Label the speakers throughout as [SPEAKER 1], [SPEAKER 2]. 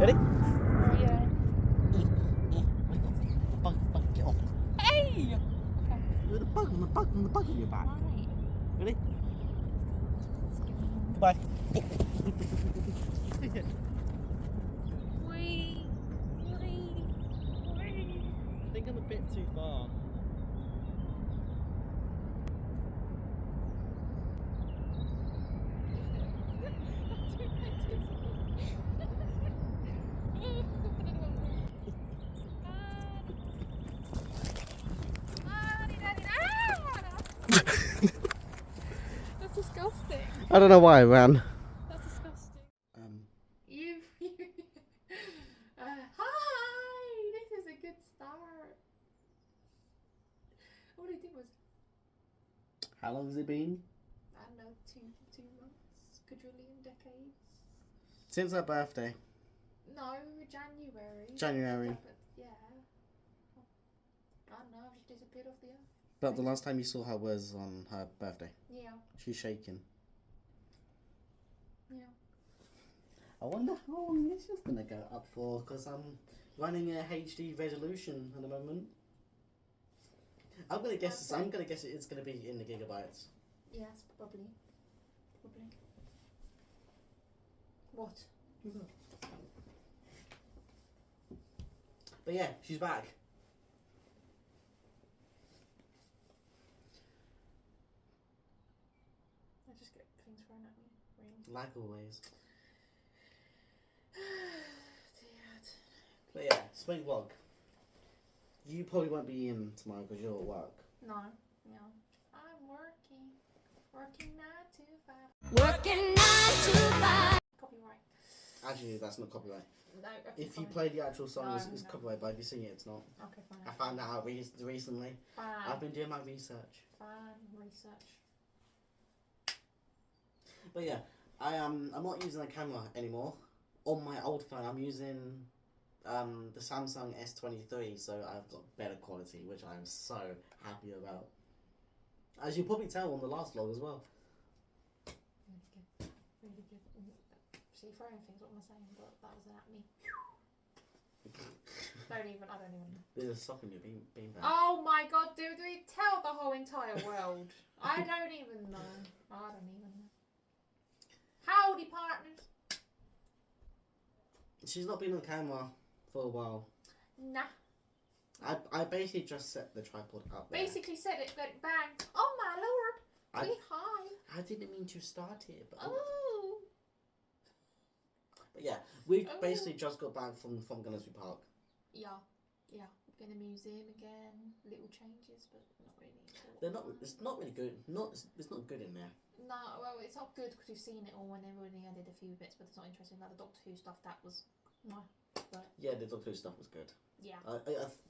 [SPEAKER 1] Ready?
[SPEAKER 2] Oh, yeah.
[SPEAKER 1] Bug, get off. Hey!
[SPEAKER 2] Okay.
[SPEAKER 1] The bug on your back.
[SPEAKER 2] Right.
[SPEAKER 1] Ready? Goodbye.
[SPEAKER 2] Wee. Wee. Wee.
[SPEAKER 1] I think I'm a bit too far.
[SPEAKER 2] That's disgusting.
[SPEAKER 1] I don't know why I ran.
[SPEAKER 2] That's disgusting. Hi! This is a good start. All I did was,
[SPEAKER 1] How long has it been?
[SPEAKER 2] I don't know, two months, quadrillion decades.
[SPEAKER 1] Since her birthday.
[SPEAKER 2] No, January.
[SPEAKER 1] January.
[SPEAKER 2] But yeah. I don't know, I've just disappeared off the earth.
[SPEAKER 1] But the last time you saw her was on her birthday.
[SPEAKER 2] Yeah.
[SPEAKER 1] She's shaking.
[SPEAKER 2] Yeah.
[SPEAKER 1] I wonder how long this is gonna go up for, because I'm running a HD resolution at the moment. I'm gonna guess it's gonna be in the gigabytes.
[SPEAKER 2] Yes, probably. What?
[SPEAKER 1] But yeah, she's back.
[SPEAKER 2] I just get things thrown at me. Really.
[SPEAKER 1] Like always.
[SPEAKER 2] Dear.
[SPEAKER 1] But yeah, spring vlog. You probably won't be in tomorrow because you're at work.
[SPEAKER 2] No. I'm working. Working 9 to 5.
[SPEAKER 3] Working 9 to 5.
[SPEAKER 2] Copyright.
[SPEAKER 1] Actually, that's not copyright.
[SPEAKER 2] No, okay,
[SPEAKER 1] If you
[SPEAKER 2] fine.
[SPEAKER 1] play the actual song,
[SPEAKER 2] No,
[SPEAKER 1] it's
[SPEAKER 2] no.
[SPEAKER 1] copyright, but if you sing it, it's not.
[SPEAKER 2] Okay, fine.
[SPEAKER 1] I found that out recently.
[SPEAKER 2] Fine.
[SPEAKER 1] I've been doing my research.
[SPEAKER 2] Fine. Research.
[SPEAKER 1] But yeah, I'm not using a camera anymore. On my old phone, I'm using the Samsung S23, so I've got better quality, which I'm so happy about. As you'll probably tell on the last vlog as well.
[SPEAKER 2] Really good. Really good. See, throwing things, what am I saying? But that was at me. I don't even know.
[SPEAKER 1] There's a sock in your beanbag.
[SPEAKER 2] Oh my god, do we tell the whole entire world? I don't even know. Howdy, partners.
[SPEAKER 1] She's not been on camera for a while.
[SPEAKER 2] Nah.
[SPEAKER 1] I basically just set the tripod up there.
[SPEAKER 2] Basically said it, but bang. Oh my lord. Say hi.
[SPEAKER 1] I didn't mean to start it, but...
[SPEAKER 2] Oh.
[SPEAKER 1] But yeah, we basically just got back from Gunnersbury Park.
[SPEAKER 2] Yeah. We're going to museum again. Little changes, but not really.
[SPEAKER 1] They're not. It's not really good. It's not good in there.
[SPEAKER 2] No, well, it's not good because we've seen it all and they've already added a few bits, but it's not interesting. Like the Doctor Who stuff, that was no. But
[SPEAKER 1] Yeah, the Doctor Who stuff was good.
[SPEAKER 2] yeah.
[SPEAKER 1] I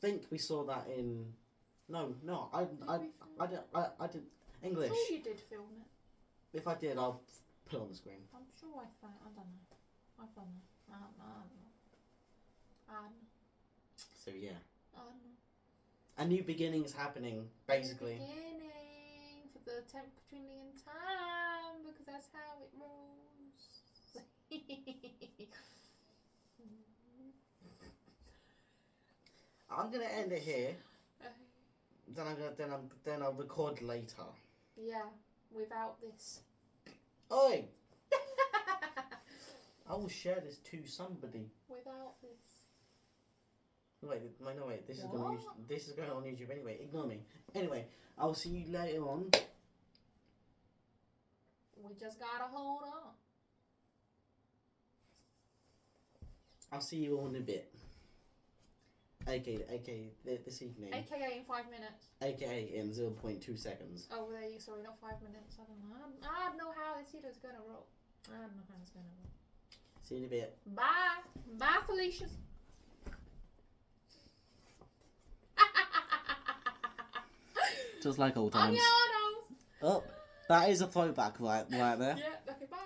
[SPEAKER 1] think we saw that in. No, I did English.
[SPEAKER 2] I'm sure you did film it.
[SPEAKER 1] If I did, I'll put it on the screen.
[SPEAKER 2] I'm sure I found. I don't know. I don't know. I don't know. I don't know.
[SPEAKER 1] So yeah,
[SPEAKER 2] I don't know.
[SPEAKER 1] a new beginning is happening, basically.
[SPEAKER 2] Beginning for the 10th quadrillion time because that's how it rolls.
[SPEAKER 1] I'm gonna end it here. Then I'll record later.
[SPEAKER 2] Yeah, without this.
[SPEAKER 1] Oi! I will share this to somebody.
[SPEAKER 2] Without this.
[SPEAKER 1] Wait. This
[SPEAKER 2] What?
[SPEAKER 1] is going on YouTube anyway. Ignore me. Anyway, I'll see you later on.
[SPEAKER 2] We just gotta hold on.
[SPEAKER 1] I'll see you all in a bit. AKA this evening.
[SPEAKER 2] AKA in 5 minutes.
[SPEAKER 1] AKA in 0.2 seconds.
[SPEAKER 2] Oh, there you. Sorry, not 5 minutes. I don't know. I don't know how this is gonna roll. I don't know how it's gonna roll.
[SPEAKER 1] See you in a bit.
[SPEAKER 2] Bye. Bye, Felicia.
[SPEAKER 1] Just like old times. Oh, that is a throwback right there.
[SPEAKER 2] Yeah, okay, bye.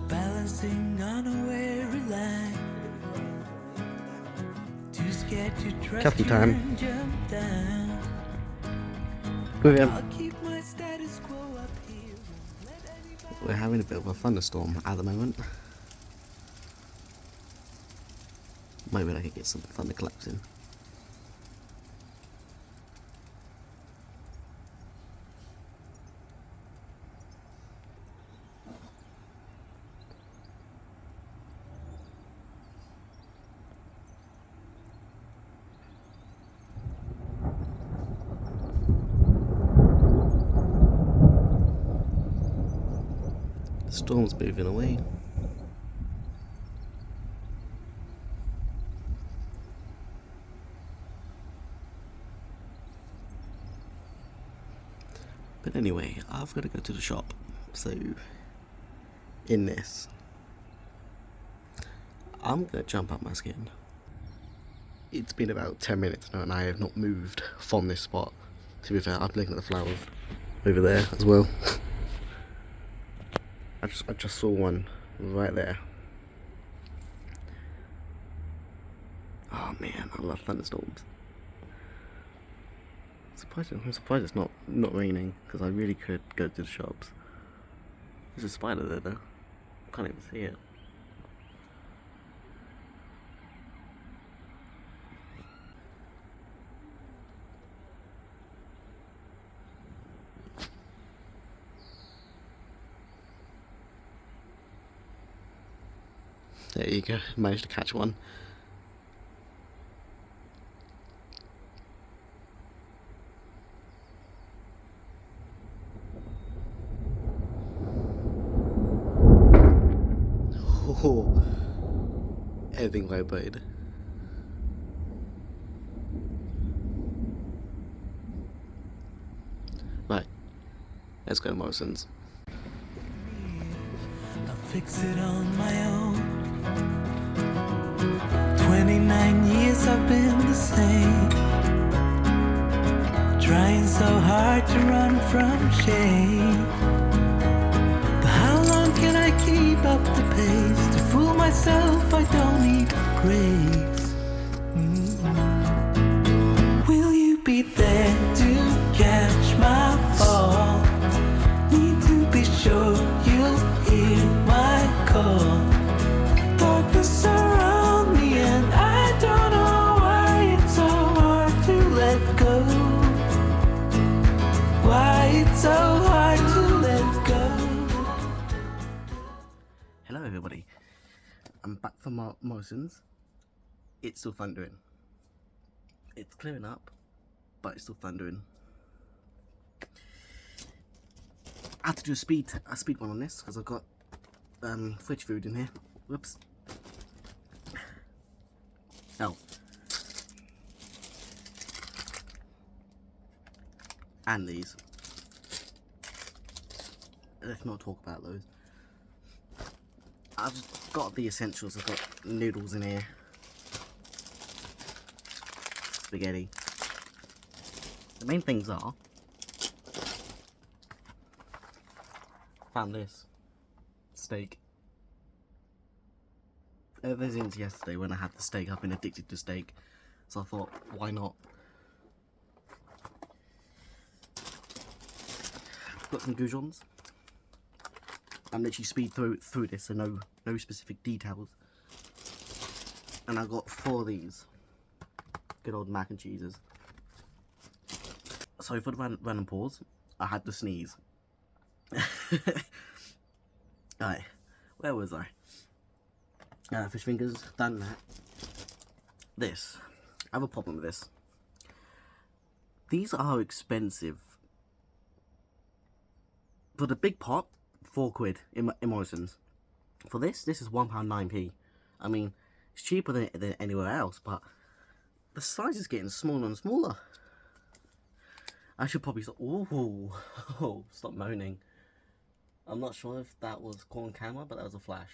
[SPEAKER 4] Balancing on a weary line. Too scared to trust
[SPEAKER 1] Coffee
[SPEAKER 4] you
[SPEAKER 1] time.
[SPEAKER 4] and jump down.
[SPEAKER 1] Brilliant.
[SPEAKER 4] I'll keep my status quo up here. Won't let anybody-
[SPEAKER 1] We're having a bit of a thunderstorm at the moment. Maybe I could get some thunderclaps in. The storm's moving away. But anyway, I've got to go to the shop. So, in this, I'm going to jump out my skin. It's been about 10 minutes now and I have not moved from this spot. To be fair, I'm looking at the flowers over there as well. I just saw one right there. Oh man, I love thunderstorms. I'm surprised it's not raining, because I really could go to the shops. There's a spider there though. Can't even see it. There you go, managed to catch one. Oh, everything vibrated. Right, let's go to Morrison's.
[SPEAKER 4] I'll fix it on my own. 29 years I've been the same. Trying so hard to run from shame. But how long can I keep up the pace? To fool myself I don't need grace. Will you be there to catch my fall? Need to be sure you'll hear my call. Darkness surround me and I don't know why it's so hard to let go. Why it's so hard to let go.
[SPEAKER 1] Hello everybody, I'm back from Morrison's. It's still thundering. It's clearing up, but it's still thundering. I had to do a speed one on this because I've got fridge food in here. Whoops. Oh. And these. Let's not talk about those. I've just got the essentials. I've got noodles in here. Spaghetti. The main things are, found this steak. Ever since yesterday when I had the steak, I've been addicted to steak, so I thought, why not? Got some goujons. I'm literally speed through this, so no specific details. And I got 4 of these good old mac and cheeses. Sorry for the random pause. I had to sneeze. Alright, where was I? Fish fingers, done that. This, I have a problem with this. These are expensive. For the big pot, £4 in Morrison's. For this is £1.09p. I mean, it's cheaper than anywhere else, but The size is getting smaller and smaller. I should probably stop. Oh, stop moaning. I'm not sure if that was caught on camera, but that was a flash.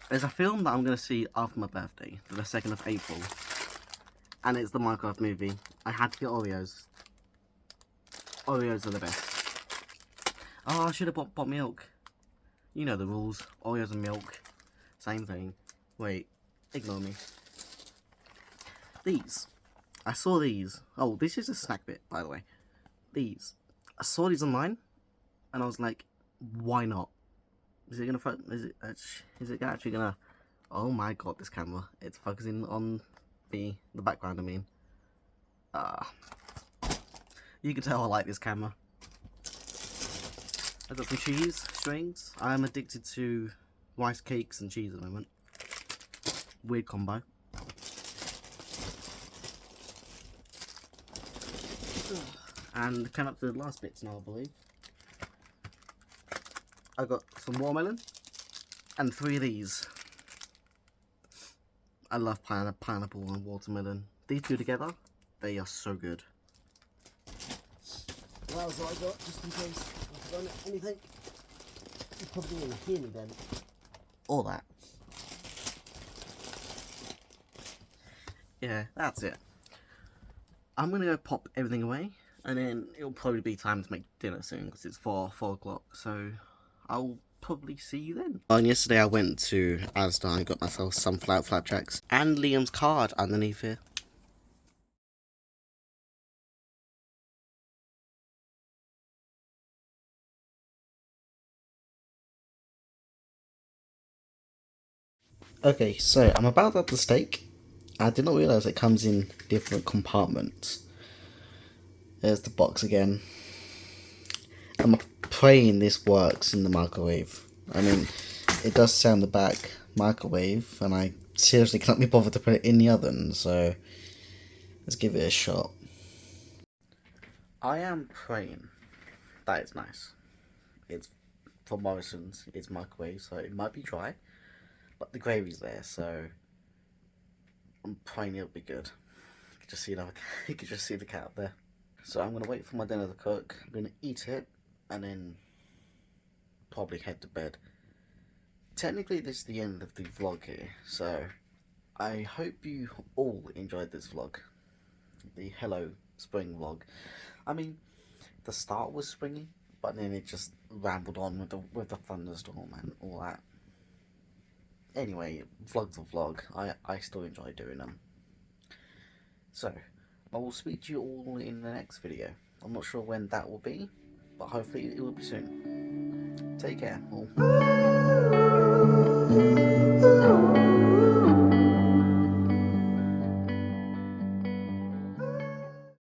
[SPEAKER 1] There's a film that I'm going to see after my birthday, the 2nd of April. And it's the Minecraft movie. I had to get Oreos. Oreos are the best. Oh, I should have bought milk. You know the rules. Oreos and milk. Same thing. Wait, ignore me. These. I saw these. Oh, this is a snack bit, by the way. These. I saw these online, and I was like, why not? Is it gonna? Is it actually gonna? Oh my god, this camera! It's focusing on the background. I mean, you can tell I like this camera. I got some cheese strings. I am addicted to rice cakes and cheese at the moment. Weird combo. And came up to the last bits now, I believe. I got some watermelon and 3 of these. I love pineapple and watermelon. These two together, they are so good. Well, that was what I got, just in case I've done anything. You probably didn't hear me then. Or that. Yeah, that's it. I'm gonna go pop everything away, and then it'll probably be time to make dinner soon because it's 4 o'clock. So I'll probably see you then. And yesterday I went to Asda and got myself some flapjacks and Liam's card underneath here. Okay, so I'm about to have the steak. I did not realise it comes in different compartments. There's the box again. I'm praying this works in the microwave. I mean, it does say on the back microwave, and I seriously can't be bothered to put it in the oven, so let's give it a shot. I am praying that it's nice. It's from Morrison's, it's microwave, so it might be dry, but the gravy's there, so I'm praying it'll be good. You can just see the cat up there. So I'm gonna wait for my dinner to cook. I'm gonna eat it, and then probably head to bed. Technically this is the end of the vlog here, so I hope you all enjoyed this vlog. The Hello Spring vlog. I mean, the start was springy, but then it just rambled on with the thunderstorm and all that. Anyway, vlog's a vlog. I still enjoy doing them. So, I will speak to you all in the next video. I'm not sure when that will be, but hopefully it will be soon. Take care, all.